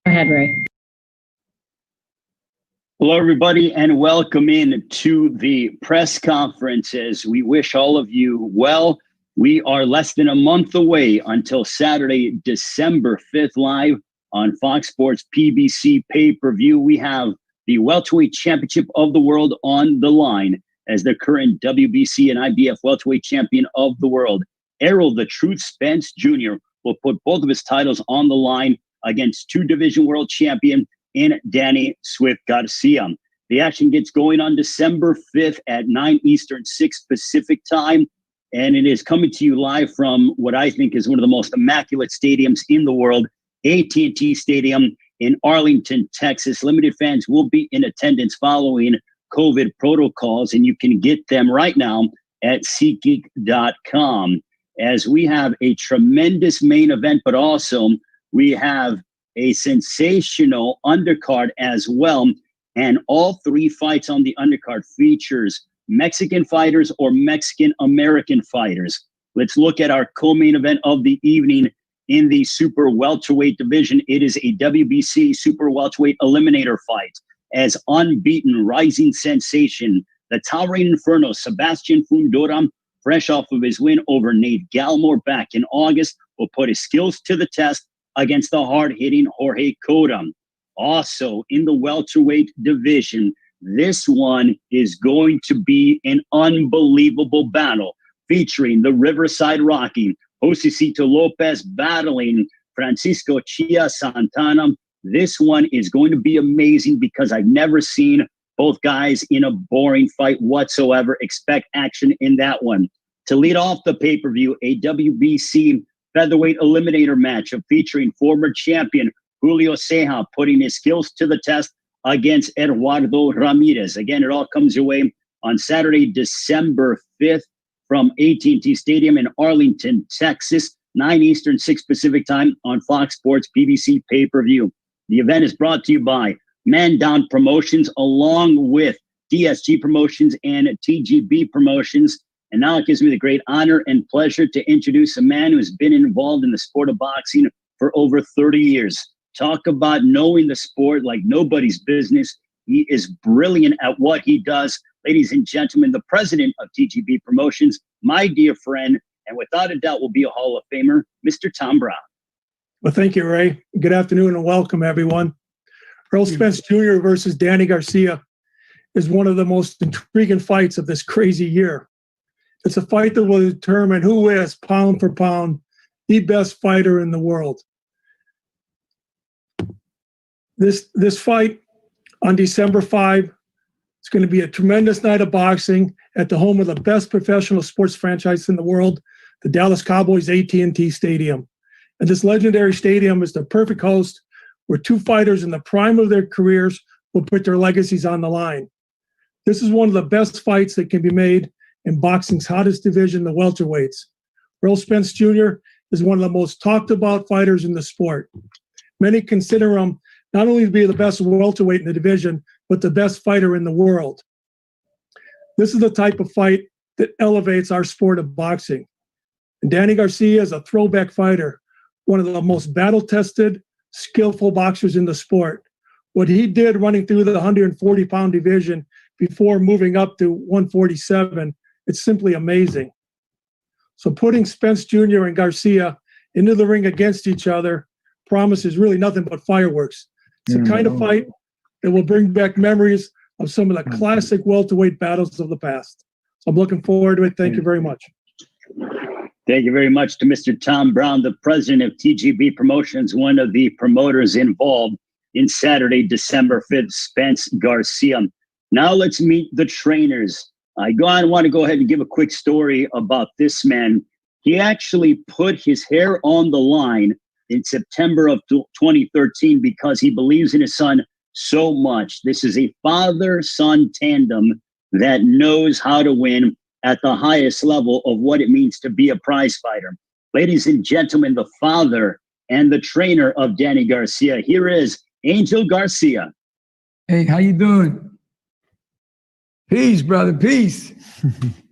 Go ahead, Ray. Hello, everybody, and welcome in to the press conference as we wish all of you well. We are less than a month away until Saturday, December 5th, live on Fox Sports PBC pay-per-view. We have the welterweight championship of the world on the line as the current WBC and IBF welterweight champion of the world. Errol "The Truth" Spence Jr. will put both of his titles on the line against two division world champion in Danny Swift Garcia. The action gets going on December 5th at 9 Eastern, 6 Pacific time. And it is coming to you live from what I think is one of the most immaculate stadiums in the world, AT&T Stadium in Arlington, Texas. Limited fans will be in attendance following COVID protocols, and you can get them right now at SeatGeek.com. As we have a tremendous main event, but also we have a sensational undercard as well. And all three fights on the undercard features Mexican fighters or Mexican-American fighters. Let's look at our co-main event of the evening in the super welterweight division. It is a WBC super welterweight eliminator fight as unbeaten rising sensation, the towering inferno, Sebastian Fundora, fresh off of his win over Nate Gallimore back in August, will put his skills to the test against the hard-hitting Jorge Cota. Also in the welterweight division, this one is going to be an unbelievable battle featuring the Riverside Rocky, Josecito Lopez, battling Francisco Chia Santana. This one is going to be amazing because I've never seen both guys in a boring fight whatsoever. Expect action in that one. To lead off the pay-per-view, a WBC featherweight eliminator matchup featuring former champion Julio Ceja putting his skills to the test against Eduardo Ramirez. Again, it all comes your way on Saturday, December 5th from AT&T Stadium in Arlington, Texas, 9 Eastern, 6 Pacific time on Fox Sports PBC pay-per-view. The event is brought to you by Man Down Promotions along with DSG Promotions and TGB Promotions. And now it gives me the great honor and pleasure to introduce a man who has been involved in the sport of boxing for over 30 years. Talk about knowing the sport like nobody's business. He is brilliant at what he does. Ladies and gentlemen, the president of TGB Promotions, my dear friend, and without a doubt will be a Hall of Famer, Mr. Tom Brown. Well, thank you, Ray. Good afternoon and welcome, everyone. Errol Spence Jr. versus Danny Garcia is one of the most intriguing fights of this crazy year. It's a fight that will determine who is, pound for pound, the best fighter in the world. This fight on December 5, it's going to be a tremendous night of boxing at the home of the best professional sports franchise in the world, the Dallas Cowboys AT&T Stadium. And this legendary stadium is the perfect host where two fighters in the prime of their careers will put their legacies on the line. This is one of the best fights that can be made in boxing's hottest division, the welterweights. Errol Spence Jr. is one of the most talked about fighters in the sport. Many consider him not only to be the best welterweight in the division, but the best fighter in the world. This is the type of fight that elevates our sport of boxing. And Danny Garcia is a throwback fighter, one of the most battle-tested, skillful boxers in the sport, what he did running through the 140-pound division before moving up to 147, it's simply amazing. So putting Spence Jr. and Garcia into the ring against each other promises really nothing but fireworks. It's the kind of fight that will bring back memories of some of the classic welterweight battles of the past. So I'm looking forward to it. Thank you very much. Thank you very much to Mr. Tom Brown, the president of TGB Promotions, one of the promoters involved in Saturday, December 5th, Spence Garcia. Now let's meet the trainers. I want to go ahead and give a quick story about this man. He actually put his hair on the line in September of 2013 because he believes in his son so much. This is a father-son tandem that knows how to win at the highest level of what it means to be a prize fighter. Ladies and gentlemen, the father and the trainer of Danny Garcia, here is Angel Garcia. Hey, how you doing? Peace, brother, peace.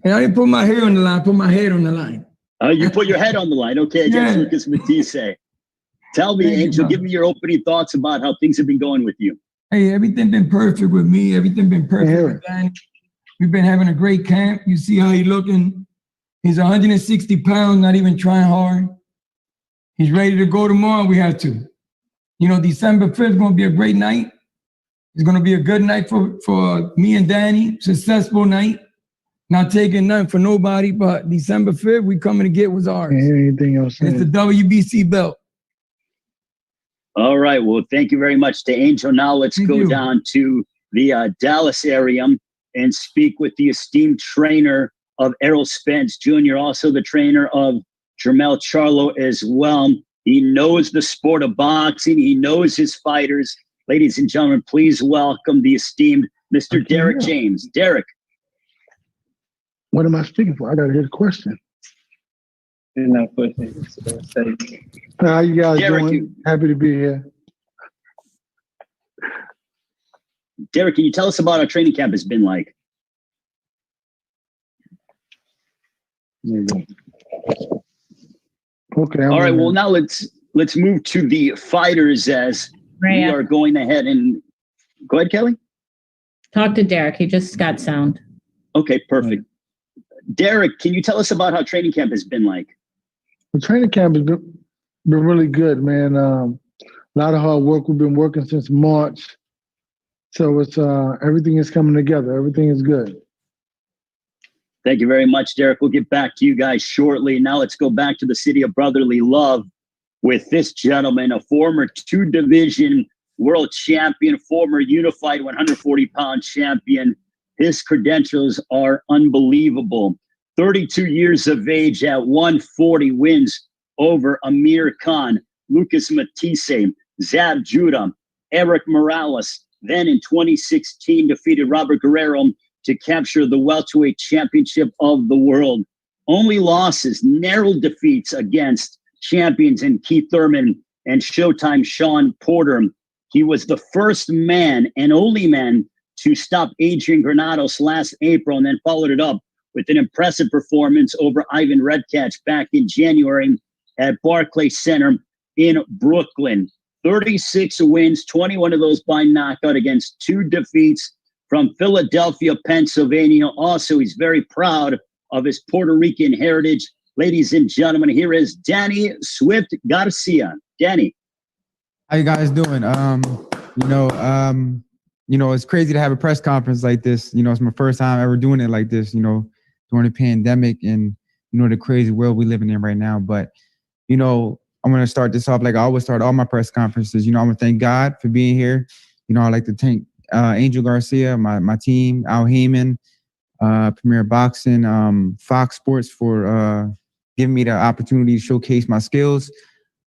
And I didn't put my hair on the line, put my head on the line. You put your head on the line. Okay, against Lucas Matisse. Tell me, Angel, give me your opening thoughts about how things have been going with you. Hey, everything been perfect with me. Everything been perfect with Danny. We've been having a great camp. You see how he's looking. He's 160 pounds, not even trying hard. He's ready to go tomorrow. We have to. You know, December 5th is going to be a great night. It's going to be a good night for me and Danny. Successful night. Not taking nothing for nobody, but December 5th, we coming to get what's ours. Anything else? It's the WBC belt. All right. Well, thank you very much to Angel. Now let's go down to the Dallas area and speak with the esteemed trainer of Errol Spence Jr., also the trainer of Jermell Charlo as well. He knows the sport of boxing. He knows his fighters. Ladies and gentlemen, please welcome the esteemed Mr. Derrick James. Derrick. What am I speaking for? I got to hear the question. No question. How you guys Derrick, doing? Happy to be here. Derrick, can you tell us about how training camp has been like? Okay. All right. Well, now let's move to the fighters as we are going ahead and go ahead, Kelly. Talk to Derrick. He just got sound. Okay, perfect. Derrick, can you tell us about how training camp has been like? The training camp has been really good, man. A lot of hard work. We've been working since March. So it's everything is coming together. Everything is good. Thank you very much, Derrick. We'll get back to you guys shortly. Now let's go back to the city of brotherly love with this gentleman, a former two-division world champion, former unified 140-pound champion. His credentials are unbelievable. 32 years of age at 140, wins over Amir Khan, Lucas Matisse, Zab Judah, Eric Morales. Then in 2016, defeated Robert Guerrero to capture the welterweight championship of the world. Only losses, narrow defeats against champions in Keith Thurman and Showtime Sean Porter. He was the first man and only man to stop Adrian Granados last April, and then followed it up with an impressive performance over Ivan Redkach back in January at Barclays Center in Brooklyn. 36 wins, 21 of those by knockout against 2 defeats from Philadelphia, Pennsylvania. Also, he's very proud of his Puerto Rican heritage. Ladies and gentlemen, here is Danny Swift Garcia. Danny. How you guys doing? It's crazy to have a press conference like this. It's my first time ever doing it like this, during the pandemic and, the crazy world we living in right now. But, I'm going to start this off like I always start all my press conferences. I'm going to thank God for being here. I'd like to thank Angel Garcia, my team, Al Heyman, Premier Boxing, Fox Sports for giving me the opportunity to showcase my skills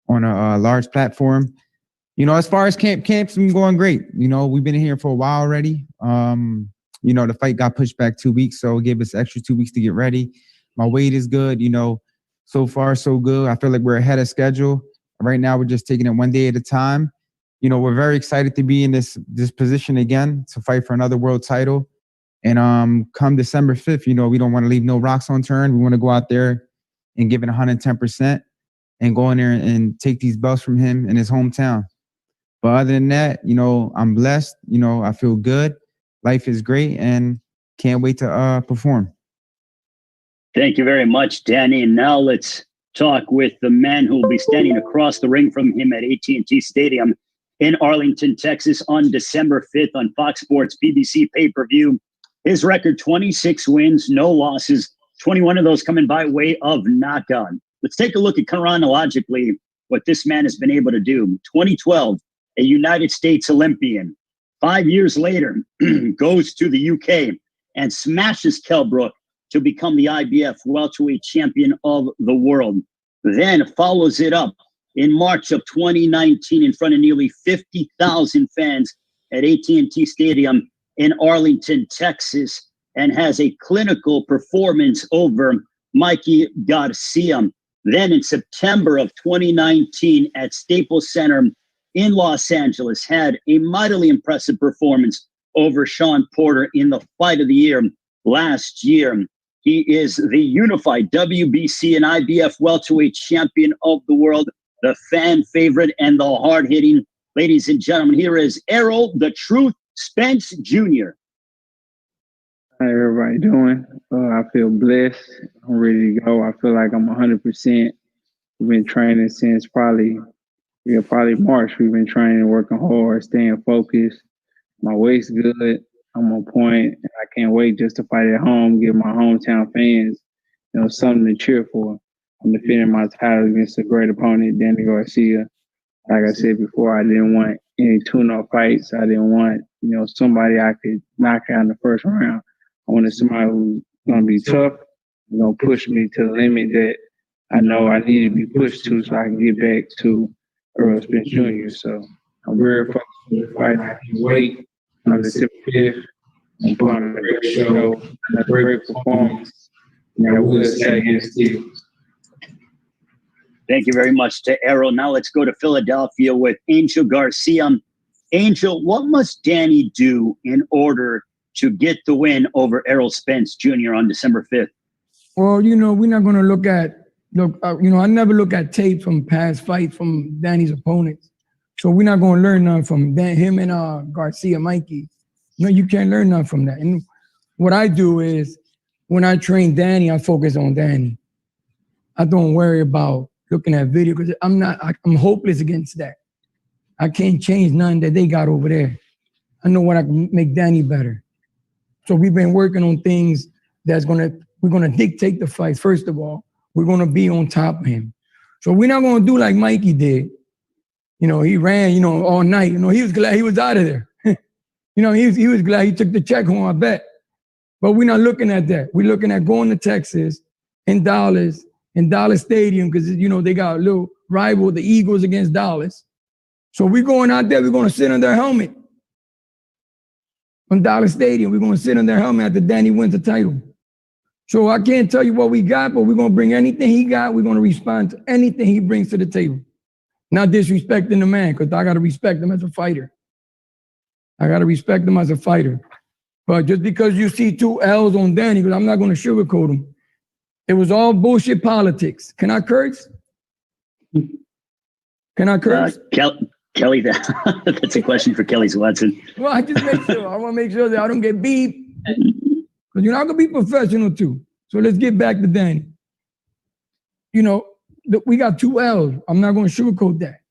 on a large platform. As far as camp's been going great. We've been here for a while already. The fight got pushed back 2 weeks, so it gave us extra 2 weeks to get ready. My weight is good, so far so good. I feel like we're ahead of schedule. Right now, we're just taking it one day at a time. We're very excited to be in this position again to fight for another world title. And come December 5th, we don't want to leave no rocks unturned. We want to go out there and give it 110% and go in there and take these belts from him in his hometown. But other than that, you know, I'm blessed. You know, I feel good. Life is great, and can't wait to perform. Thank you very much, Danny. And now let's talk with the man who will be standing across the ring from him at AT&T Stadium in Arlington, Texas on December 5th on Fox Sports PBC pay-per-view. His record, 26 wins, no losses, 21 of those coming by way of knockout. Let's take a look at chronologically what this man has been able to do. 2012, a United States Olympian. 5 years later, goes to the UK and smashes Kell Brook to become the IBF welterweight champion of the world. Then follows it up in March of 2019 in front of nearly 50,000 fans at AT&T Stadium in Arlington, Texas, and has a clinical performance over Mikey Garcia. Then in September of 2019 at Staples Center in Los Angeles, had a mightily impressive performance over Sean Porter in the fight of the year last year. He is the unified WBC and IBF welterweight champion of the world, the fan favorite and the hard-hitting. Ladies and gentlemen, here is Errol the Truth Spence Jr. How everybody doing? I feel blessed. I'm ready to go. I feel like I'm 100%. We've been training since probably March. We've been training, working hard, staying focused. My weight's good. I'm on point. And I can't wait just to fight at home, give my hometown fans, you know, something to cheer for. I'm defending my title against a great opponent, Danny Garcia. Like I said before, I didn't want any tune-up fights. I didn't want, you know, somebody I could knock out in the first round. I wanted somebody who's going to be tough, going to push me to the limit that I know I need to be pushed to so I can get back to Errol Spence Jr. So I'm very focused on the fight. I can wait on December 5th. I'm putting on a great show and a great performance. And I will say against Steve. Thank you very much to Errol. Now let's go to Philadelphia with Angel Garcia. Angel, what must Danny do in order to get the win over Errol Spence Jr. on December 5th? Well, you know, we're not going to I never look at tape from past fights from Danny's opponents. So we're not going to learn nothing from him and Garcia, Mikey. No, you can't learn nothing from that. And what I do is when I train Danny, I focus on Danny. I don't worry about looking at video because I'm hopeless against that. I can't change nothing that they got over there. I know what I can make Danny better. So we've been working on things we're gonna dictate the fight. First of all, we're gonna be on top of him. So we're not gonna do like Mikey did. You know, he ran, you know, all night. You know, he was glad he was out of there. You know, he was glad he took the check home, I bet. But we're not looking at that. We're looking at going to Texas in Dallas Stadium, because, you know, they got a little rival, the Eagles against Dallas. So we're going out there, we're going to sit on their helmet. On Dallas Stadium, we're going to sit on their helmet after Danny wins the title. So I can't tell you what we got, but we're going to bring anything he got. We're going to respond to anything he brings to the table. Not disrespecting the man, because I got to respect him as a fighter. But just because you see 2 L's on Danny, because I'm not going to sugarcoat him, it was all bullshit politics. Can I curse? Kelly, that's a question for Kelly Watson. Well, I just make sure. I want to make sure that I don't get beat. Because you're not going to be professional too. So let's get back to Danny. You know, we got 2 L's. I'm not going to sugarcoat that.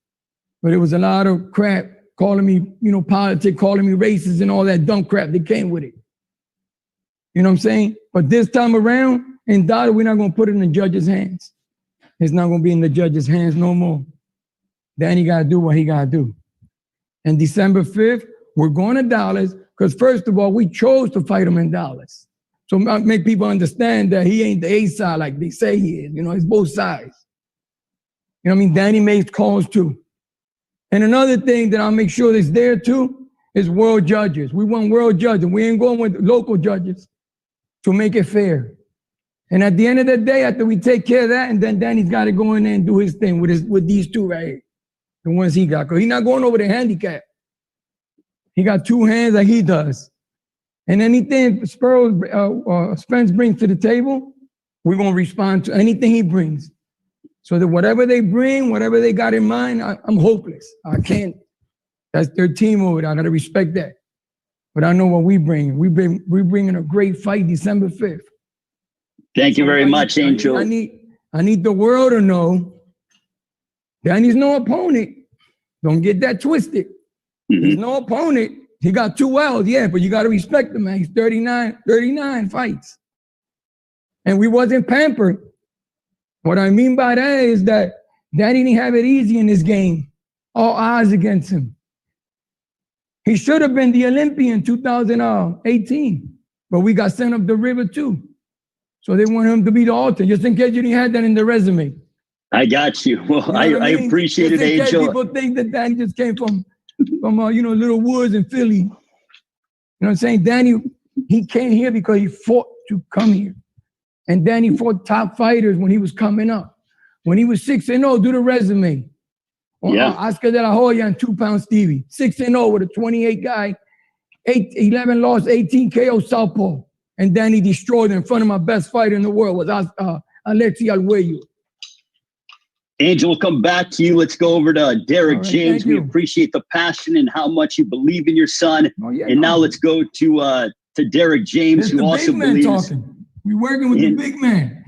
But it was a lot of crap calling me, you know, politics, calling me racist and all that dumb crap that came with it. You know what I'm saying? But this time around, in Dallas, we're not going to put it in the judge's hands. It's not going to be in the judge's hands no more. Danny got to do what he got to do. And December 5th, we're going to Dallas because, first of all, we chose to fight him in Dallas. So make people understand that he ain't the A side like they say he is. You know, it's both sides. You know what I mean? Danny makes calls too. And another thing that I'll make sure is there too is world judges. We want world judges. We ain't going with local judges to make it fair. And at the end of the day, after we take care of that, and then Danny's got to go in there and do his thing with these 2 right here, the ones he got. Because he's not going over the handicap. He got 2 hands like he does. And anything Spence brings to the table, we're going to respond to anything he brings. So that whatever they bring, whatever they got in mind, I'm hopeless. I can't. That's their team over there. I gotta respect that. But I know what we bring. We're bringing a great fight December 5th. Thank you very much, Angel. I need the world to know Danny's no opponent. Don't get that twisted. He's no opponent. He got 2 L's, yeah, but you got to respect him, man. He's 39 fights. And we wasn't pampered. What I mean by that is that Danny didn't have it easy in this game. All odds against him. He should have been the Olympian 2018, but we got sent up the river too. So they want him to be the alternate, just in case you didn't have that in the resume. I got you. Well, You know I what mean? appreciate it, Just in case Angel. people think that Danny just came from Little Woods in Philly. You know what I'm saying? Danny, he came here because he fought to come here. And Danny fought top fighters when he was coming up. When he was 6-0, do the resume. Yeah. Oscar de la Hoya and 2-pound Stevie. 6-0 with a 28 guy, 11 lost, 18 KO southpaw. And Danny destroyed in front of my best fighter in the world was Alexi Arguello. Angel, we'll come back to you. Let's go over to Derrick James. We you. appreciate the passion and how much you believe in your son. Now let's go to Derrick James, who also believes. We're working with the big man.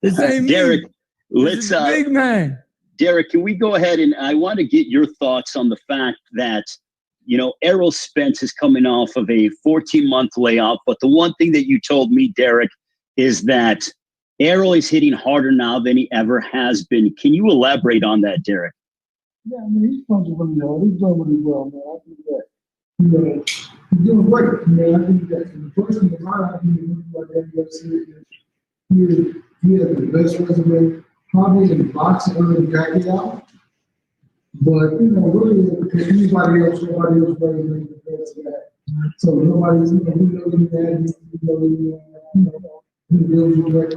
The same Derrick, let's big man. Derrick, can we go ahead and I want to get your thoughts on the fact that, Errol Spence is coming off of a 14-month layoff. But the one thing that you told me, Derrick, is that Errol is hitting harder now than he ever has been. Can you elaborate on that, Derrick? Yeah, I mean, he's punching really hard. He's doing really well, man. I think that, he's doing great, man. I think that the first thing about it, I think like that UFC, he has the best resume, probably in boxing other than Garcia. But, really, because nobody else resume compared to that. So nobody's, we know him that, he deals with that,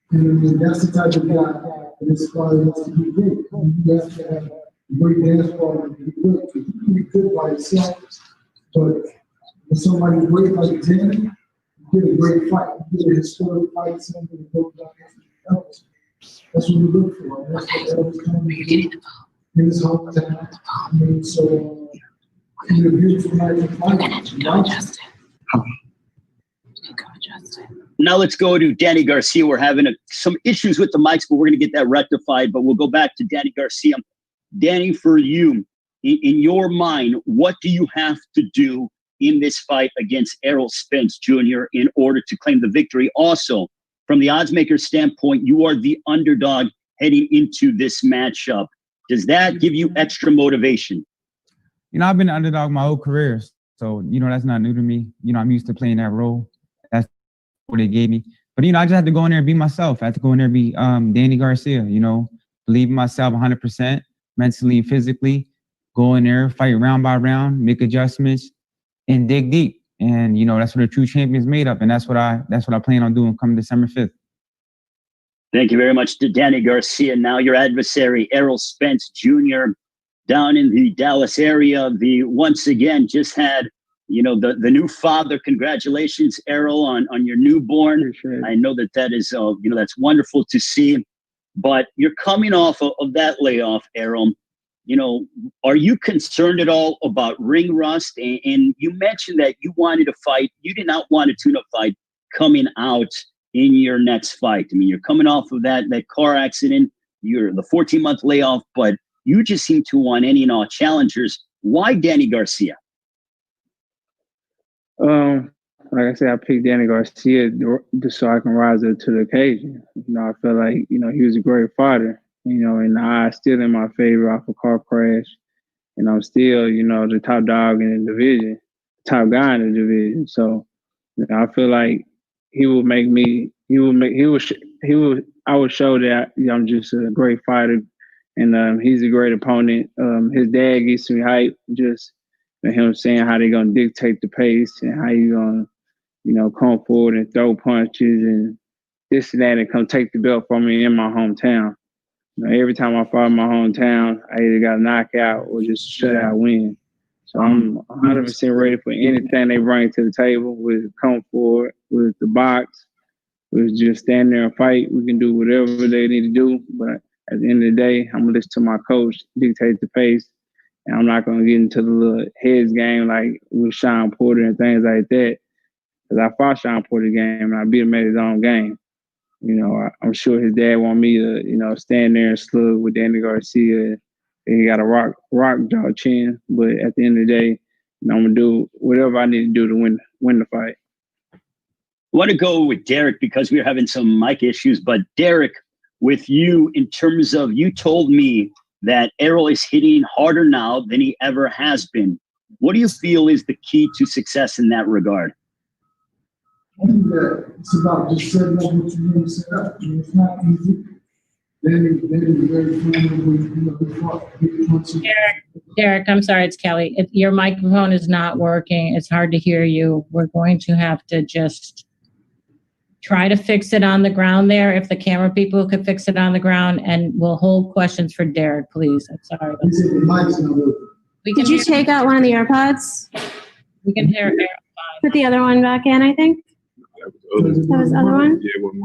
and that's the type of guy that this guy wants to be great. He has to have a great dance partner to be good. He can be good by himself, but when somebody great like Danny, you get a great fight. You get a historic fight, something that goes down else. That's what we look for. And that's what Errol's coming to do in his hometown. I mean, so it's a beautiful night to fight. Now let's go to Danny Garcia. We're having some issues with the mics, but we're going to get that rectified. But we'll go back to Danny Garcia. Danny, for you, in your mind, what do you have to do in this fight against Errol Spence Jr. in order to claim the victory? Also, from the oddsmaker standpoint, you are the underdog heading into this matchup. Does that give you extra motivation? I've been an underdog my whole career. So, that's not new to me. I'm used to playing that role. That's what they gave me. But, I just have to go in there and be myself. I have to go in there and be Danny Garcia, believe in myself 100%, mentally and physically. Go in there, fight round by round, make adjustments, and dig deep. And, that's what a true champion is made of. And that's what I plan on doing come December 5th. Thank you very much to Danny Garcia. Now your adversary, Errol Spence Jr., down in the Dallas area. Once again, just had, the new father. Congratulations, Errol, on your newborn. I know that is, that's wonderful to see. But you're coming off of that layoff, Errol. Are you concerned at all about ring rust? And you mentioned that you wanted to fight. You did not want a tune-up fight coming out in your next fight. I mean, you're coming off of that car accident. You're the 14-month layoff, but you just seem to want any and all challengers. Why Danny Garcia? Like I said, I picked Danny Garcia just so I can rise up to the occasion. I feel like, he was a great fighter, and the odds still in my favor off a car crash. And I'm still, the top dog in the division, top guy in the division. So I feel like I would show that I'm just a great fighter. And he's a great opponent. His dad gets me hype, just him saying how they're going to dictate the pace and how you're going to, come forward and throw punches and this and that and come take the belt from me in my hometown. Every time I fight in my hometown, I either got a knockout or just a shutout win. So I'm 100% ready for anything they bring to the table with come forward, with the box, with just stand there and fight. We can do whatever they need to do. But at the end of the day, I'm gonna listen to my coach dictate the pace, and I'm not gonna get into the little heads game like with Sean Porter and things like that. Because I fought Sean Porter game and I beat him at his own game. You know, I'm sure his dad want me to, you know, stand there and slug with Danny Garcia. And he got a rock jaw chin, but at the end of the day, you know, I'm gonna do whatever I need to do to win the fight. I want to go with Derrick because we're having some mic issues. But Derrick, with you, in terms of, you told me that Errol is hitting harder now than he ever has been. What do you feel is the key to success in that regard? I think that it's about just setting up what you want to set up. It's not easy. Then very Derrick, I'm sorry, it's Kelly. Your microphone is not working. It's hard to hear you. We're going to have to just try to fix it on the ground there. If the camera people could fix it on the ground, and we'll hold questions for Derrick, please. I'm sorry. Did you take out one of the AirPods? We can hear Errol. Put the other one back in, I think. That was the other one?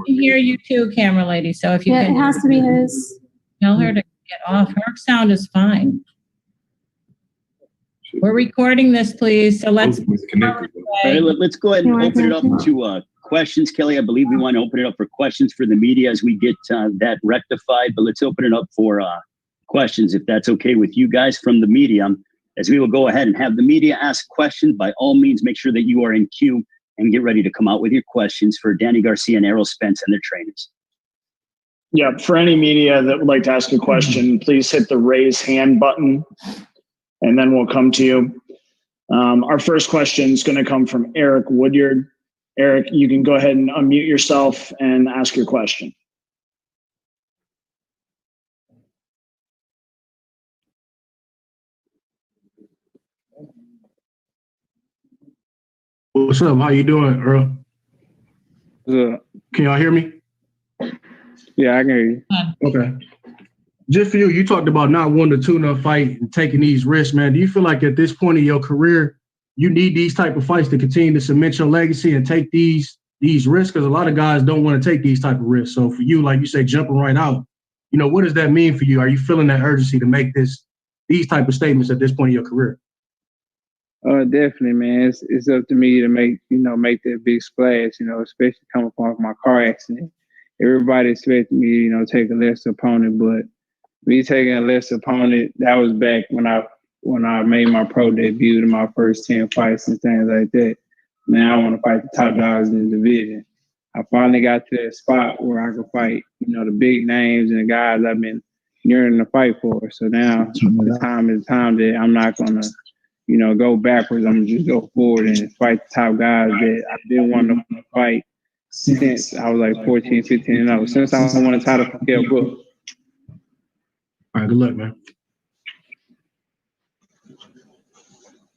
We can hear you too, camera lady. So if you Yeah, can, it has to be his. tell her to get off. Her sound is fine. We're recording this, please. So let's All right, let's go ahead and open it up to questions. Kelly, I believe we want to open it up for questions for the media as we get that rectified. But let's open it up for questions, if that's okay with you guys from the media. As we will go ahead and have the media ask questions. By all means, make sure that you are in queue and get ready to come out with your questions for Danny Garcia and Errol Spence and their trainers. Yeah, for any media that would like to ask a question, please hit the raise hand button, and then we'll come to you. Our first question is going to come from Eric Woodyard. Eric, you can go ahead and unmute yourself and ask your question. What's up? How you doing, Earl? Can y'all hear me? Yeah, I can hear you. Okay. Just for you, you talked about not wanting to tune up fight and taking these risks, man. Do you feel like at this point in your career, you need these type of fights to continue to cement your legacy and take these risks? Because a lot of guys don't want to take these type of risks. So for you, like you say, jumping right out, you know, what does that mean for you? Are you feeling that urgency to make these type of statements at this point in your career? Definitely, man. It's up to me to make that big splash, you know, especially coming off my car accident. Everybody expected me, to take a lesser opponent, but me taking a lesser opponent, that was back when I made my pro debut in my first 10 fights and things like that. Now I want to fight the top dogs in the division. I finally got to that spot where I could fight, the big names and the guys I've been yearning to fight for. So now the time is time that I'm not going to, go backwards. I'm going to just go forward and fight the top guys that I've been wanting to fight since I was like 14, 15 and over. Since I won a title from Kell Brook. All right, good luck, man.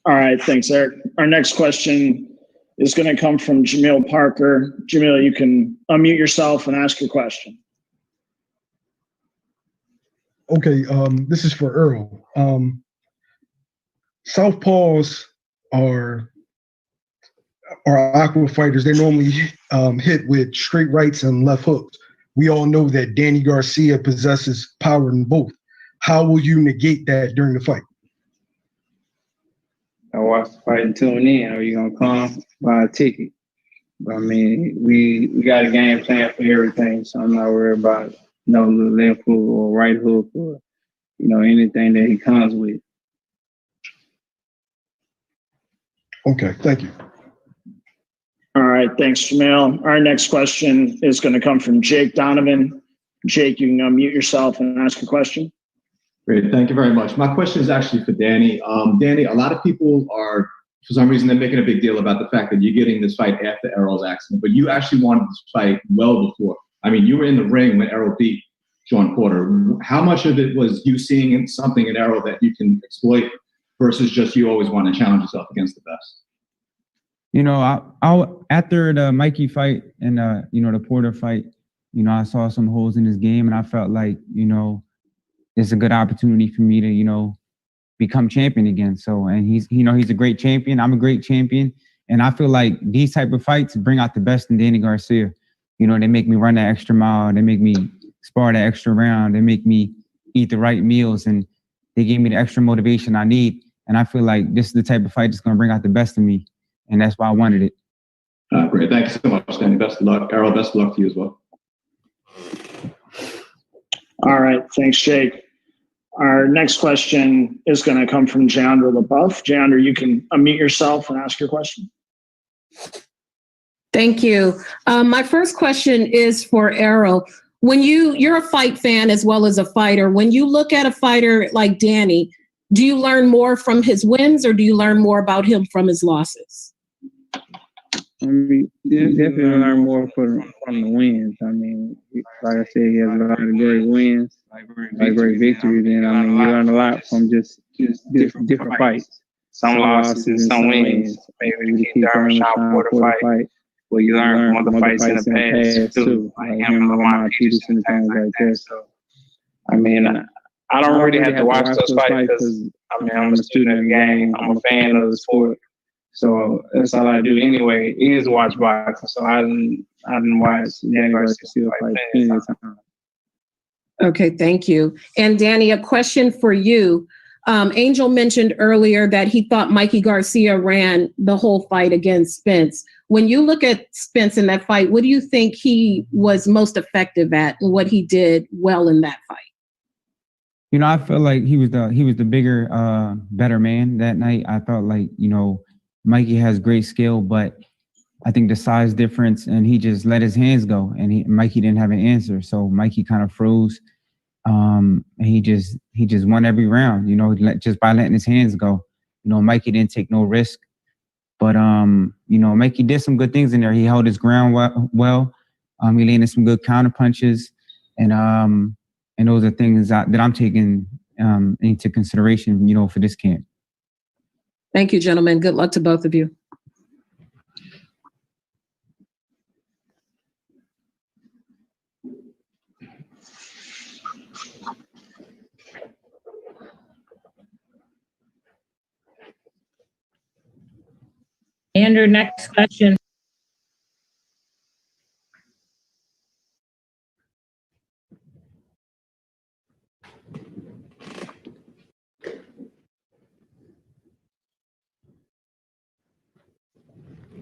All right, thanks, Eric. Our next question is going to come from Jamil Parker. Jamil, you can unmute yourself and ask your question. Okay, this is for Earl. Southpaws are aqua fighters. They normally hit with straight rights and left hooks. We all know that Danny Garcia possesses power in both. How will you negate that during the fight? I watch the fight and tune in, or you gonna come buy a ticket. But I mean, we got a game plan for everything, so I'm not worried about no left hook or right hook or anything that he comes with. Okay, thank you. All right, thanks, Jamil. Our next question is going to come from Jake Donovan. Jake, you can unmute yourself and ask a question. Great, thank you very much. My question is actually for Danny. Danny, a lot of people are, for some reason, they're making a big deal about the fact that you're getting this fight after Errol's accident, but you actually wanted this fight well before. I mean, you were in the ring when Errol beat Sean Porter. How much of it was you seeing something in Errol that you can exploit versus just you always want to challenge yourself against the best? I after the Mikey fight and the Porter fight, I saw some holes in his game, and I felt like it's a good opportunity for me to become champion again. So, and he's a great champion. I'm a great champion, and I feel like these type of fights bring out the best in Danny Garcia. They make me run that extra mile. They make me spar that extra round and make me eat the right meals, and they gave me the extra motivation I need. And I feel like this is the type of fight that's going to bring out the best in me, and that's why I wanted it. Great. Thank you so much, Danny. Best of luck. Errol, best of luck to you as well. All right. Thanks, Jake. Our next question is going to come from Jandra LaBeouf. Jandra, you can unmute yourself and ask your question. Thank you. My first question is for Errol. When you're a fight fan as well as a fighter, when you look at a fighter like Danny, do you learn more from his wins or do you learn more about him from his losses? I mean, definitely learn more from the wins. I mean, like I said, he has a lot of great wins, like great victories. And I mean, you learn a lot from just different fights. Some losses and some wins. Maybe you keep going for the fight. Well, you learn from other fights in the past too, like him and Lamar Peterson and things like that. So, I mean, I don't really have to watch those fights because I mean, I'm a student of the game. I'm a fan of the sport. So that's all I do anyway, is watch boxing. So I didn't watch Danny Garcia fight plenty of times. Okay, thank you. And Danny, a question for you. Angel mentioned earlier that he thought Mikey Garcia ran the whole fight against Spence. When you look at Spence in that fight, what do you think he was most effective at and what he did well in that fight? You know, I feel like he was the bigger, better man that night. I felt like, you know, Mikey has great skill, but I think the size difference, and he just let his hands go, and Mikey didn't have an answer. So Mikey kind of froze. And he just won every round, you know, just by letting his hands go. You know, Mikey didn't take no risk. But, you know, Mikey did some good things in there. He held his ground well. He landed some good counter punches. And those are things that I'm taking into consideration, you know, for this camp. Thank you, gentlemen. Good luck to both of you. Andrew, next question.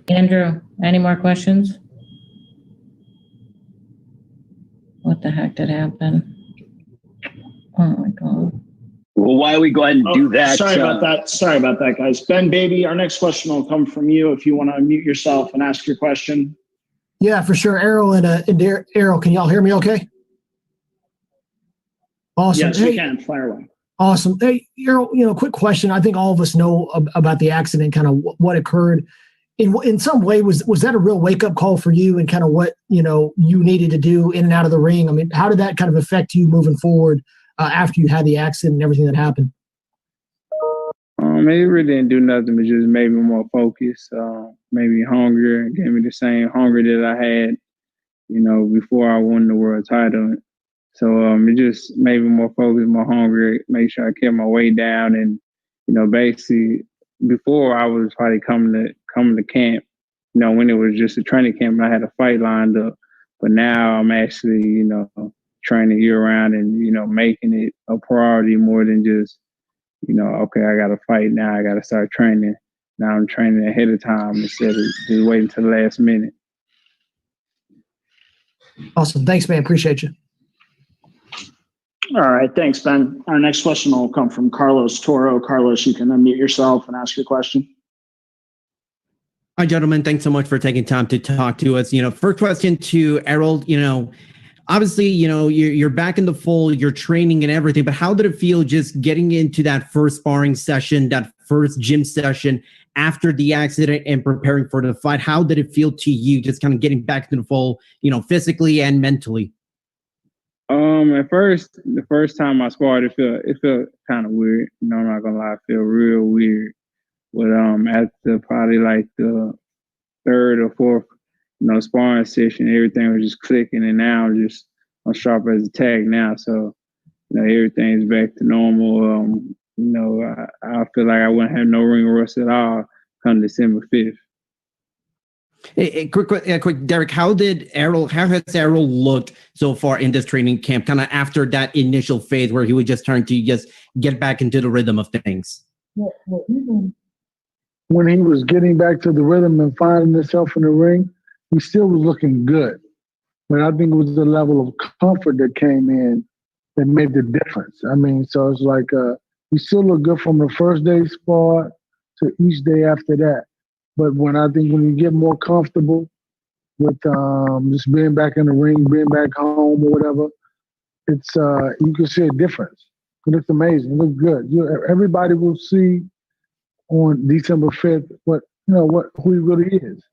Andrew, any more questions? What the heck did happen? Oh my God. Well, why don't we go ahead and do that? Sorry about that, guys. Ben, baby, our next question will come from you if you want to unmute yourself and ask your question. Yeah, for sure. Errol and Errol, can y'all hear me okay? Awesome. Yes, we can. Fire away. Awesome. Hey, Errol, you know, quick question. I think all of us know about the accident, kind of what occurred. In some way, was that a real wake-up call for you and kind of what, you know, you needed to do in and out of the ring? I mean, how did that kind of affect you moving forward after you had the accident and everything that happened? It really didn't do nothing, but just made me more focused, made me hungrier, gave me the same hunger that I had, you know, before I won the world title. So it just made me more focused, more hungry, make sure I kept my weight down. And, you know, basically before I was probably coming to camp, you know, when it was just a training camp and I had a fight lined up. But now I'm actually, you know, training year round and, you know, making it a priority more than just, you know, okay, I got to fight now. I got to start training. Now I'm training ahead of time instead of just waiting till the last minute. Awesome. Thanks, man. Appreciate you. All right. Thanks, Ben. Our next question will come from Carlos Toro. Carlos, you can unmute yourself and ask your question. Hi, gentlemen. Thanks so much for taking time to talk to us. You know, first question to Errol, you know, obviously, you know, you're back in the fold, you're training and everything, but how did it feel just getting into that first sparring session, that first gym session after the accident and preparing for the fight? How did it feel to you just kind of getting back into the fold, you know, physically and mentally? At first, the first time I sparred, it felt kind of weird. You know, I'm not gonna lie, it felt real weird. But after probably like the third or fourth, you know, sparring session, everything was just clicking, and now I'm sharp as a tag now. So, you know, everything's back to normal. You know, I feel like I wouldn't have no ring rust at all come December 5th. Quick, Derrick, how has Errol looked so far in this training camp, kind of after that initial phase where he was just trying to just get back into the rhythm of things? Well, even when he was getting back to the rhythm and finding himself in the ring, he still was looking good. But I think it was the level of comfort that came in that made the difference. I mean, so it's like he still looked good from the first day spot to each day after that. But when you get more comfortable with just being back in the ring, being back home or whatever, it's you can see a difference. It looks amazing. It looks good. Everybody will see on December 5th who he really is.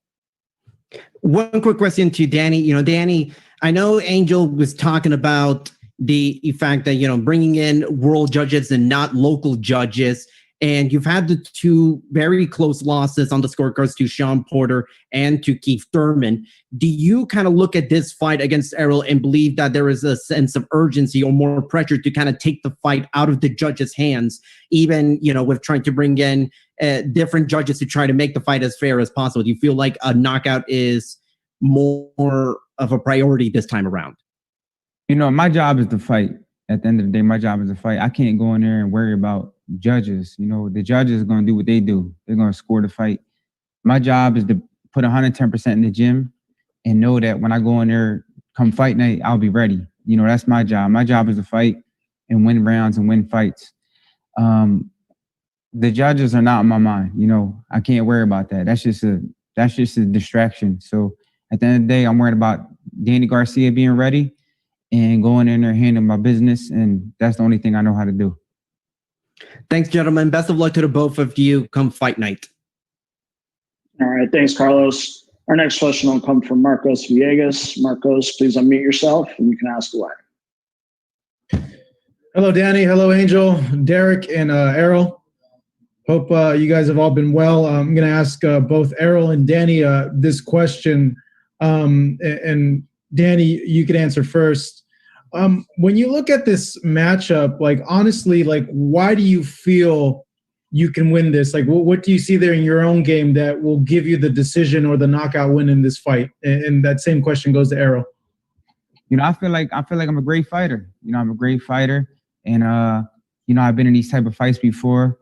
One quick question to Danny. Danny, I know Angel was talking about the fact that, bringing in world judges and not local judges. And you've had the two very close losses on the scorecards to Sean Porter and to Keith Thurman. Do you kind of look at this fight against Errol and believe that there is a sense of urgency or more pressure to kind of take the fight out of the judges' hands, even, with trying to bring in different judges to try to make the fight as fair as possible? Do you feel like a knockout is more of a priority this time around? My job is to fight. At the end of the day, my job is to fight. I can't go in there and worry about judges. The judges are going to do what they do. They're going to score the fight. My job is to put 110% in the gym and know that when I go in there come fight night, I'll be ready. That's my job. My job is to fight and win rounds and win fights. The judges are not on my mind. I can't worry about that. That's just a distraction. So at the end of the day, I'm worried about Danny Garcia being ready and going in there handling my business. And that's the only thing I know how to do. Thanks, gentlemen. Best of luck to the both of you come fight night. All right. Thanks, Carlos. Our next question will come from Marcos Villegas. Marcos, please unmute yourself and you can ask away. Hello, Danny. Hello, Angel, Derrick, and Errol. Hope you guys have all been well. I'm going to ask both Errol and Danny this question. And Danny, you can answer first. When you look at this matchup, honestly, why do you feel you can win this? What do you see there in your own game that will give you the decision or the knockout win in this fight? And that same question goes to Errol. I feel like I'm a great fighter. I'm a great fighter. And, I've been in these type of fights before.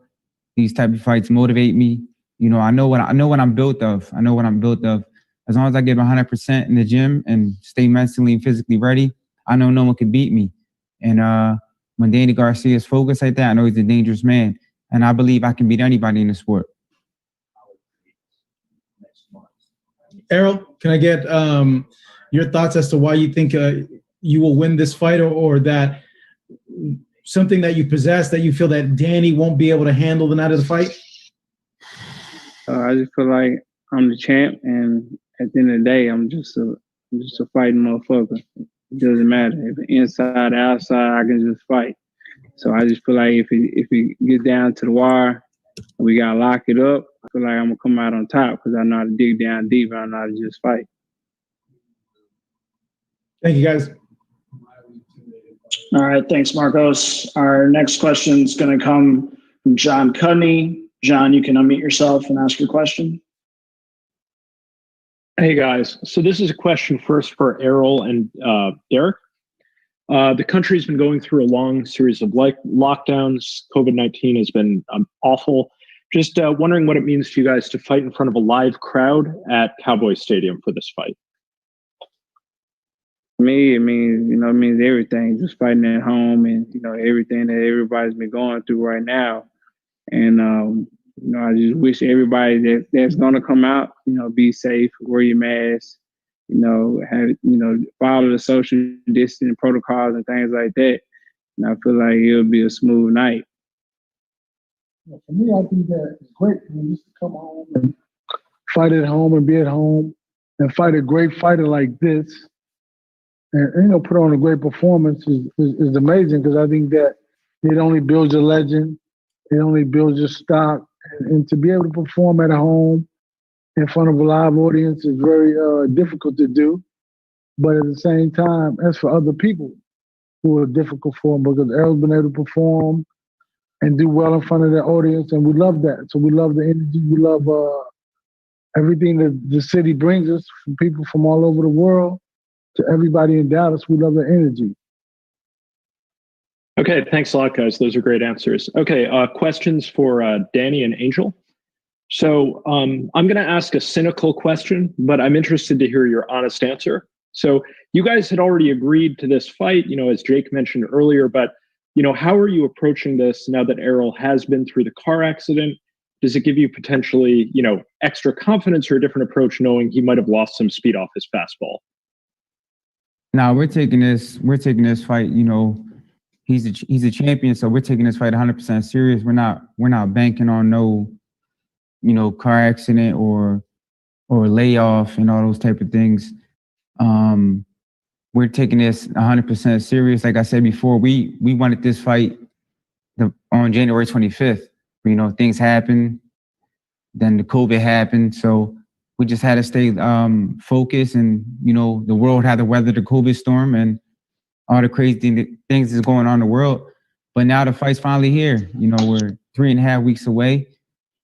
These type of fights motivate me. I know what I'm built of. I know what I'm built of. As long as I give 100% in the gym and stay mentally and physically ready, I know no one can beat me. And when Danny Garcia is focused like that, I know he's a dangerous man. And I believe I can beat anybody in the sport. Errol, can I get your thoughts as to why you think you will win this fight, or that something that you possess that you feel that Danny won't be able to handle the night of the fight? I just feel like I'm the champ, and at the end of the day, I'm just a fighting motherfucker. It doesn't matter if it's inside or outside. I can just fight. So I just feel like if it gets down to the wire, we gotta lock it up. I feel like I'm gonna come out on top because I know how to dig down deep and I know how to just fight. Thank you, guys. All right, thanks, Marcos. Our next question is going to come from John Cudney. John, you can unmute yourself and ask your question. Hey, guys. So this is a question first for Errol and Derrick. The country's been going through a long series of lockdowns. COVID-19 has been awful. Just wondering what it means to you guys to fight in front of a live crowd at Cowboy Stadium for this fight. Me, it means everything. Just fighting at home, and everything that everybody's been going through right now. And I just wish everybody that's gonna come out, be safe, wear your mask, follow the social distancing protocols and things like that. And I feel like it'll be a smooth night. For me, I think that it's great just to come home and fight at home and be at home and fight a great fighter like this. And put on a great performance is amazing, because I think that it only builds your legend, it only builds your stock, and to be able to perform at home in front of a live audience is very difficult to do. But at the same time, as for other people who are difficult for them, because Errol's been able to perform and do well in front of the audience, and we love that. So we love the energy, we love everything that the city brings us, from people from all over the world to everybody in Dallas. We love the energy. Okay, thanks a lot, guys. Those are great answers. Okay, questions for Danny and Angel. So I'm going to ask a cynical question, but I'm interested to hear your honest answer. So you guys had already agreed to this fight, as Jake mentioned earlier, but, how are you approaching this now that Errol has been through the car accident? Does it give you potentially, extra confidence or a different approach knowing he might have lost some speed off his fastball? Now we're taking this fight, he's a champion, so we're taking this fight 100% serious. We're not banking on no, car accident or layoff and all those type of things. We're taking this 100% serious. Like I said before, we wanted this fight on January 25th. Things happened, then the COVID happened, so we just had to stay focused, and the world had to weather the COVID storm and all the crazy things that's going on in the world. But now the fight's finally here. We're 3.5 weeks away,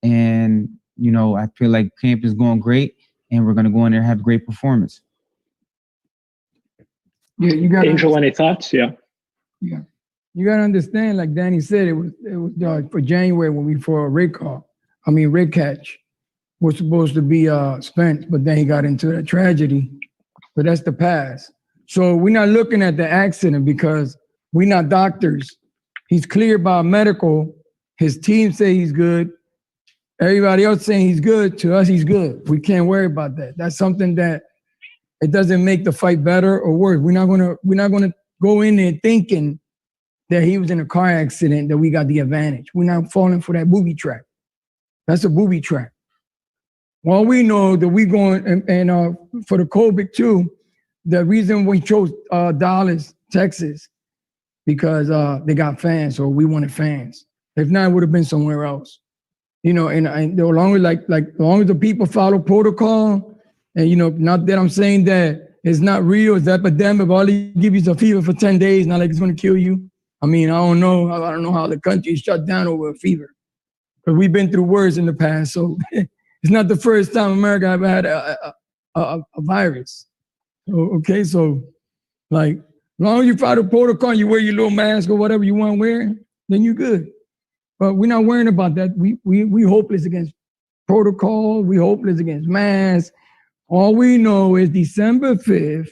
and I feel like camp is going great, and we're gonna go in there and have a great performance. Yeah, you got Angel. Any thoughts? Yeah. Yeah, you gotta understand. Like Danny said, it was for January when we for a red catch was supposed to be Spence, but then he got into a tragedy. But that's the past. So we're not looking at the accident because we're not doctors. He's cleared by medical. His team say he's good. Everybody else saying he's good. To us, he's good. We can't worry about that. That's something that it doesn't make the fight better or worse. We're not gonna go in there thinking that he was in a car accident, that we got the advantage. We're not falling for that booby trap. That's a booby trap. All we know that we going and for the COVID too. The reason we chose Dallas, Texas, because they got fans, or we wanted fans. If not, it would have been somewhere else. And as long as the people follow protocol, and not that I'm saying that it's not real, it's epidemic. All they give you is a fever for 10 days, not like it's gonna kill you. I don't know. I don't know how the country is shut down over a fever, because we've been through worse in the past. So it's not the first time America ever had a virus. Okay, so as long as you follow the protocol, you wear your little mask or whatever you want to wear, then you're good. But we're not worrying about that. We hopeless against protocol. We hopeless against masks. All we know is December 5th,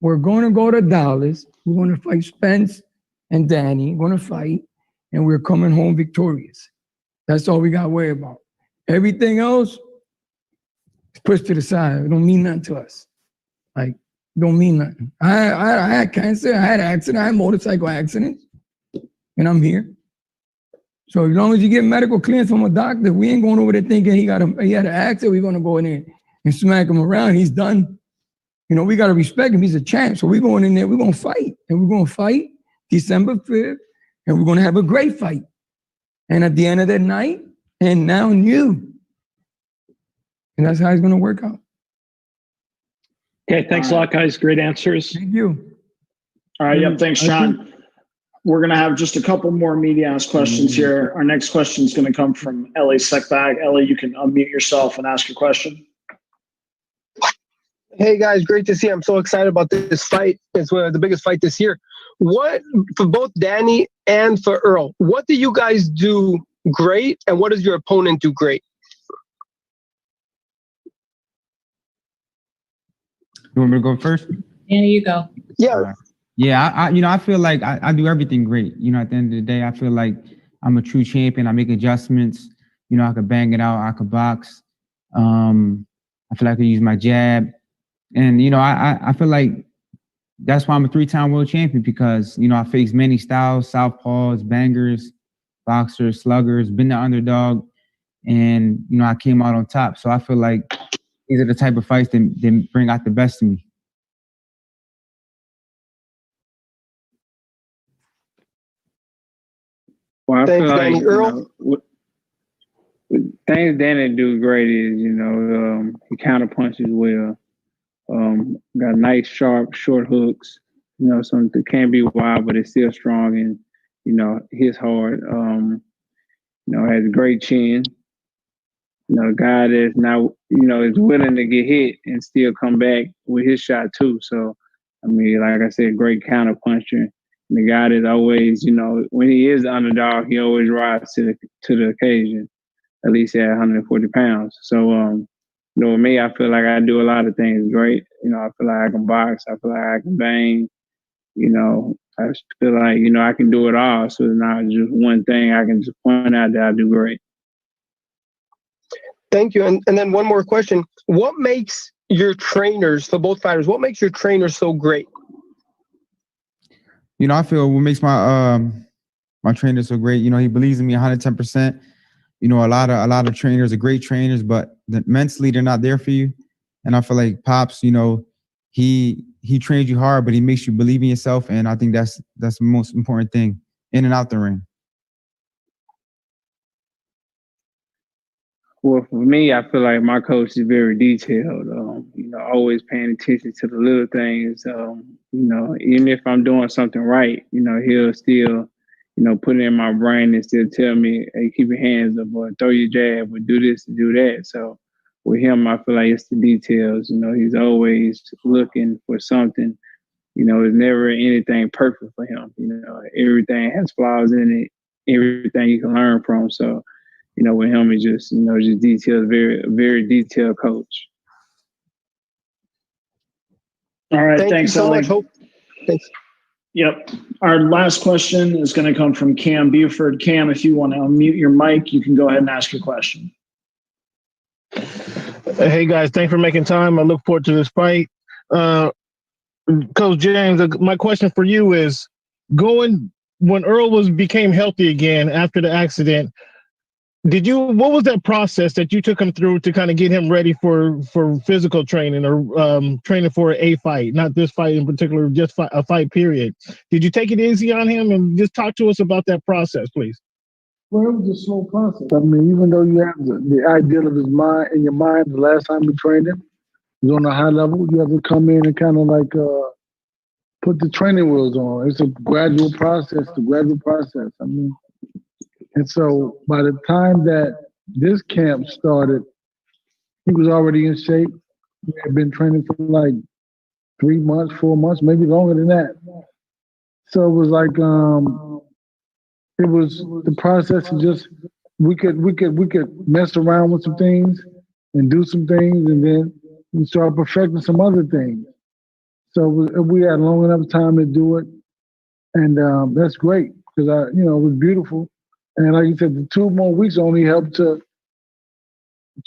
we're going to go to Dallas. We're going to fight Spence and Danny. We're going to fight, and we're coming home victorious. That's all we got to worry about. Everything else is pushed to the side. It don't mean nothing to us. Don't mean nothing. I had cancer. I had an accident. I had motorcycle accidents, and I'm here. So as long as you get medical clearance from a doctor, we ain't going over there thinking he had an accident. We're going to go in there and smack him around. He's done. We got to respect him. He's a champ. So we're going in there. We're going to fight, and we're going to fight December 5th, and we're going to have a great fight. And at the end of that night, and now you, and that's how it's going to work out. Okay, thanks a lot, guys. Great answers. Thank you. All right, yep, thanks, John. We're going to have just a couple more media-asked questions here. Our next question is going to come from Ellie Seckbag. Ellie, you can unmute yourself and ask your question. Hey, guys, great to see you. I'm so excited about this fight. It's one of the biggest fight this year. What, for both Danny and for Errol, what do you guys do great, and what does your opponent do great? You want me to go first? Danny, you go. Yeah. Yeah, I feel like I do everything great. At the end of the day, I feel like I'm a true champion. I make adjustments. I could bang it out. I could box. I feel like I could use my jab. And, I feel like that's why I'm a 3-time world champion, because, I face many styles, southpaws, bangers, boxers, sluggers, been the underdog. And, I came out on top. So I feel like these are the type of fights that bring out the best in me. Well, I Thanks, feel Danny. like, Errol? Things Danny do great is, he counter punches well. Got nice, sharp, short hooks. Something that can be wild, but it's still strong, and hits hard. Has a great chin. a guy that's not, is willing to get hit and still come back with his shot too. So, I mean, like I said, great counter puncher. And the guy that always, when he is the underdog, he always rises to the occasion, at least at 140 pounds. So, with me, I feel like I do a lot of things great. I feel like I can box. I feel like I can bang. I feel like, I can do it all. So it's not just one thing I can just point out that I do great. Thank you. And then one more question. What makes your trainers, for both fighters, what makes your trainers so great? I feel what makes my my trainer so great, he believes in me 110%. A lot of trainers are great trainers, but mentally they're not there for you. And I feel like Pops, he trains you hard, but he makes you believe in yourself. And I think that's the most important thing in and out the ring. Well, for me, I feel like my coach is very detailed. Always paying attention to the little things. Even if I'm doing something right, he'll still, put it in my brain and still tell me, "Hey, keep your hands up, or throw your jab, or do this, do that." So with him, I feel like it's the details. He's always looking for something. It's never anything perfect for him. Everything has flaws in it. Everything you can learn from. So. With him, it's just, just detailed, very, very detailed coach. All right. Thank Thanks you so Ollie. much. Hope. Thanks. Yep. Our last question is going to come from Cam Buford. Cam, if you want to unmute your mic, you can go ahead and ask your question. Hey, guys. Thanks for making time. I look forward to this fight. Coach James, my question for you is, when Errol became healthy again after the accident, what was that process that you took him through to kind of get him ready for physical training or training for a fight, not this fight in particular, just a fight period? Did you take it easy on him, and just talk to us about that process, please? Well, it was a slow process. I mean, even though you have the ideal of his mind in your mind, the last time you trained him was on a high level, you have to come in and kind of like put the training wheels on. It's a gradual process, I mean, and so by the time that this camp started, he was already in shape. We had been training for like 3 months, 4 months, maybe longer than that. So it was like, it was the process of just, we could mess around with some things and do some things, and then we started perfecting some other things. So we had long enough time to do it. And that's great, because it was beautiful. And like you said, the 2 more weeks only helped 2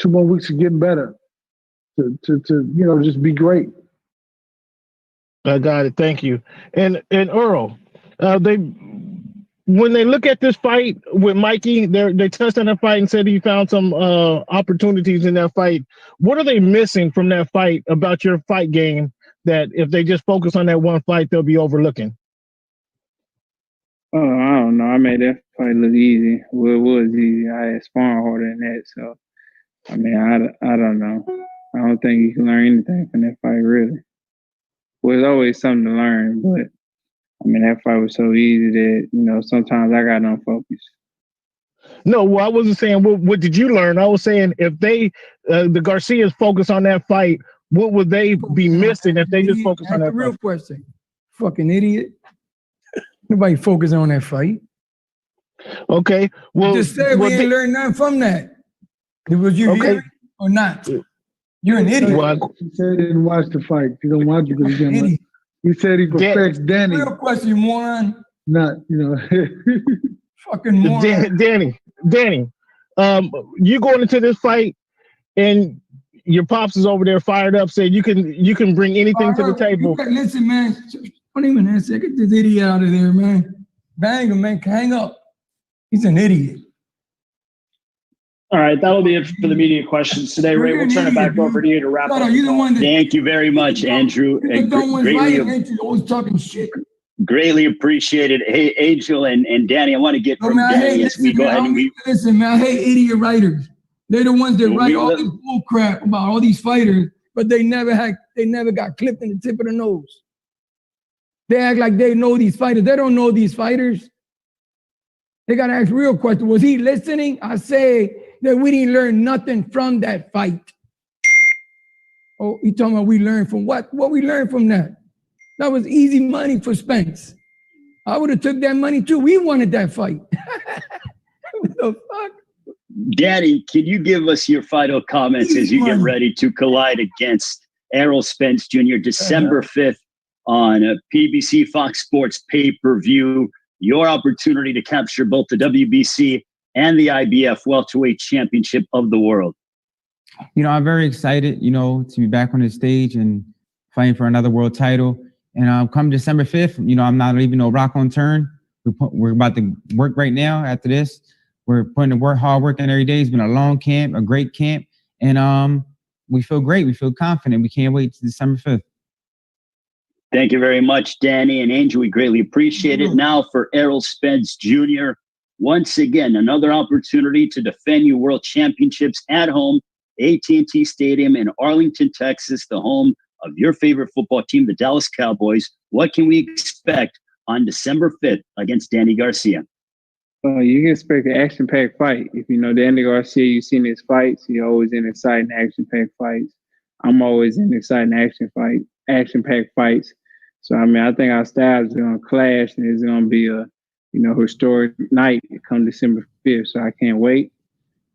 more weeks of getting better, to just be great. I got it. Thank you. And Errol, when they look at this fight with Mikey, they touched on that fight and said he found some opportunities in that fight. What are they missing from that fight about your fight game that if they just focus on that one fight, they'll be overlooking? Oh, I don't know. I made that fight look easy. Well, it was easy. I had sparring harder than that. So, I mean, I don't know. I don't think you can learn anything from that fight, really. Well, there's always something to learn, but, I mean, that fight was so easy that, sometimes I got unfocused. No, well, I wasn't saying what did you learn. I was saying if the Garcias focus on that fight, what would they be missing if they just focus on that That's the real fight? question. Fucking idiot. Nobody focusing on that fight. Okay. Well, just said we ain't learned nothing from that. Was you here or not? You're an idiot. He said he didn't watch the fight. He don't watch it because he said he perfects Danny. Real question, you moron. Not, Fucking moron. Danny, you going into this fight and your pops is over there fired up, saying you can bring anything to the table. Listen, man. Don't even answer. Get this idiot out of there, man. Bang him, man. Hang up. He's an idiot. All right, that'll be it for the media questions today. Ray, we'll turn it back over to you to wrap up. Thank you very much, Andrew. Always talking shit. Greatly appreciated. Hey, Angel and Danny, I want to get from Danny as we go ahead and listen, man. I hate idiot writers. They're the ones that write all this bull crap about all these fighters, but they never got clipped in the tip of the nose. They act like they know these fighters. They don't know these fighters. They got to ask real questions. Was he listening? I say, that we didn't learn nothing from that fight. Oh, you talking about we learned from what? What we learned from that? That was easy money for Spence. I would have took that money too. We wanted that fight. What the fuck? Danny, can you give us your final comments as you get ready to collide against Errol Spence Jr. December 5th on PBC Fox Sports pay-per-view? Your opportunity to capture both the WBC and the IBF welterweight championship of the world. You know, I'm very excited, you know, to be back on the stage and fighting for another world title. And come December 5th, you know, I'm not leaving no rock unturned. We're about to work right now after this. We're putting the hard work in every day. It's been a long camp, a great camp. And we feel great. We feel confident. We can't wait to December 5th. Thank you very much, Danny and Angel. We greatly appreciate it. Now for Errol Spence Jr., once again, another opportunity to defend your world championships at home, AT&T Stadium in Arlington, Texas, the home of your favorite football team, the Dallas Cowboys. What can we expect on December 5th against Danny Garcia? You can expect an action-packed fight. If you know Danny Garcia, you've seen his fights. He's always in exciting action-packed fights. I'm always in exciting action-packed fights. So, I mean, I think our styles are going to clash, and it's going to be a, you know, historic night come December 5th. So I can't wait.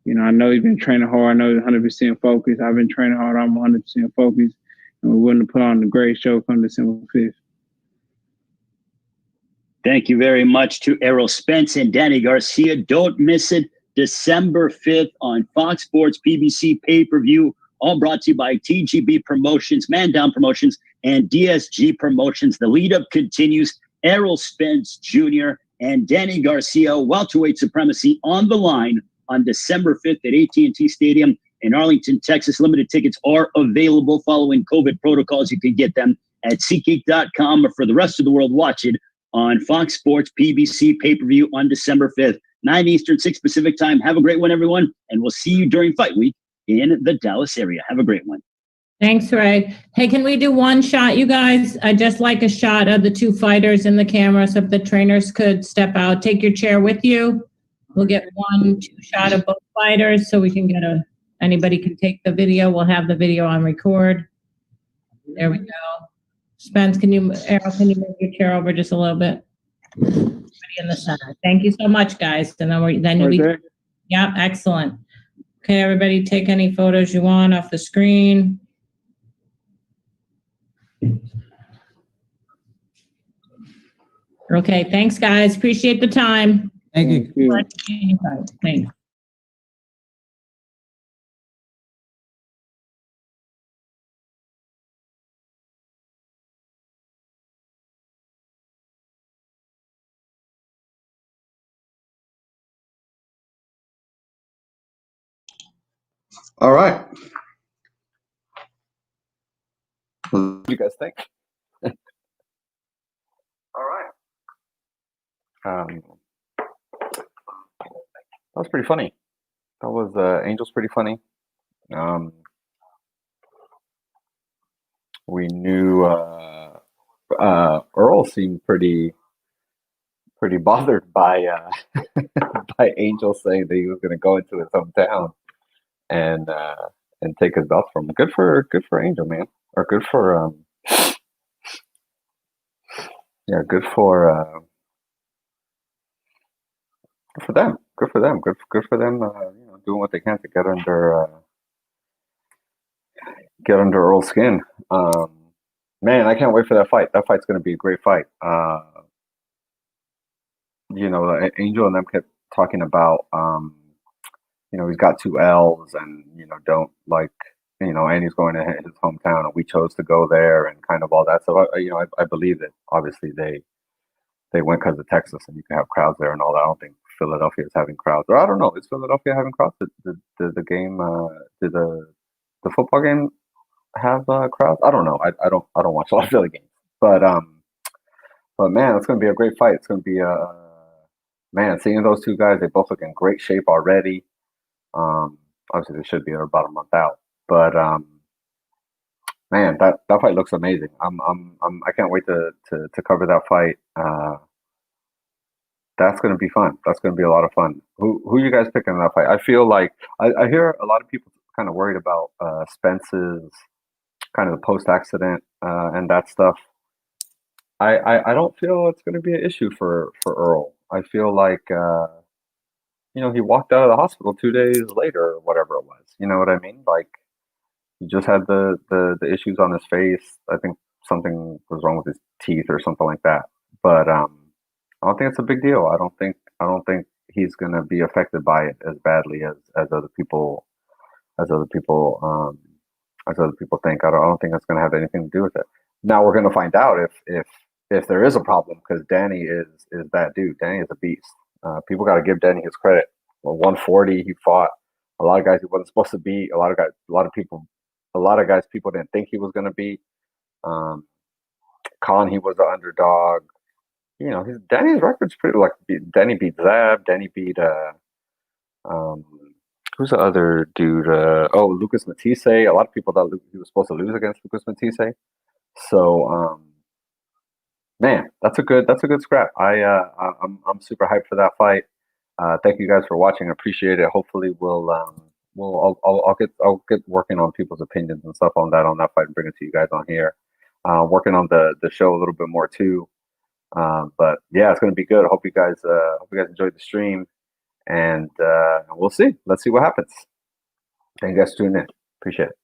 You know, I know he's been training hard. I know he's 100% focused. I've been training hard. I'm 100% focused. And we're willing to put on a great show come December 5th. Thank you very much to Errol Spence and Danny Garcia. Don't miss it. December 5th on Fox Sports PBC pay-per-view, all brought to you by TGB Promotions, Man Down Promotions, and DSG Promotions. The lead-up continues. Errol Spence Jr. and Danny Garcia, welterweight supremacy on the line on December 5th at AT&T Stadium in Arlington, Texas. Limited tickets are available following COVID protocols. You can get them at SeatGeek.com, or for the rest of the world, watch it on Fox Sports PBC pay-per-view on December 5th, 9 Eastern, 6 Pacific time. Have a great one, everyone, and we'll see you during fight week in the Dallas area. Have a great one. Thanks, Ray. Hey, can we do one shot, you guys? I just like a shot of the two fighters in the camera. So if the trainers could step out, take your chair with you. We'll get 1-2 shot of both fighters so we can get anybody can take the video. We'll have the video on record. There we go. Spence, Errol, can you move your chair over just a little bit? Everybody in the center. Thank you so much, guys. And then you'll be, yeah, excellent. Okay, everybody, take any photos you want off the screen. Okay, thanks, guys. Appreciate the time. Thank you. Thanks. All right. What do you guys think? All right. That was pretty funny. That was Angel's pretty funny. We knew Earl seemed pretty bothered by by Angel saying that he was going to go into his hometown and take his belt from him. Good for Angel, man, or good for yeah, good for them. Good for them. Good for them. You know, doing what they can to get under Earl's skin. Man, I can't wait for that fight. That fight's going to be a great fight. You know, Angel and them kept talking about, you know, he's got 2 L's and, you know, don't like, you know, and he's going to his hometown and we chose to go there and kind of all that. So, you know, I believe that obviously they went because of Texas and you can have crowds there and all that. I don't think Philadelphia is having crowds, or I don't know. Is Philadelphia having crowds? Did the game, did the football game have crowds? I don't know. I don't watch a lot of Philly games, but man, it's going to be a great fight. It's going to be man, seeing those two guys, they both look in great shape already. Obviously they should be. They're about a month out, but man, that fight looks amazing. I can't wait to cover that fight. That's going to be fun. That's going to be a lot of fun. Who you guys picking in that fight? I feel like I hear a lot of people kind of worried about Spence's kind of the post-accident and that stuff. I don't feel it's going to be an issue for Earl. I feel like he walked out of the hospital 2 days later or whatever it was. You know what I mean? Like he just had the issues on his face. I think something was wrong with his teeth or something like that. But I don't think it's a big deal. I don't think he's going to be affected by it as badly as other people think. I don't think it's going to have anything to do with it. Now we're going to find out if there is a problem, because Danny is that dude. Danny is a beast. People got to give Danny his credit. Well, 140, he fought a lot of guys he wasn't supposed to beat. A lot of guys people didn't think he was going to beat. Khan, he was the underdog. Danny's record's pretty like Danny beat Zab. Danny beat who's the other dude? Lucas Matisse. A lot of people thought he was supposed to lose against Lucas Matisse. So, man, that's a good scrap. I'm super hyped for that fight. Thank you guys for watching. I appreciate it. Hopefully, I'll get working on people's opinions and stuff on that fight and bring it to you guys on here. Working on the show a little bit more too. But yeah, it's gonna be good. I hope you guys enjoyed the stream, and we'll see. Let's see what happens. Thank you guys for tuning in. Appreciate it.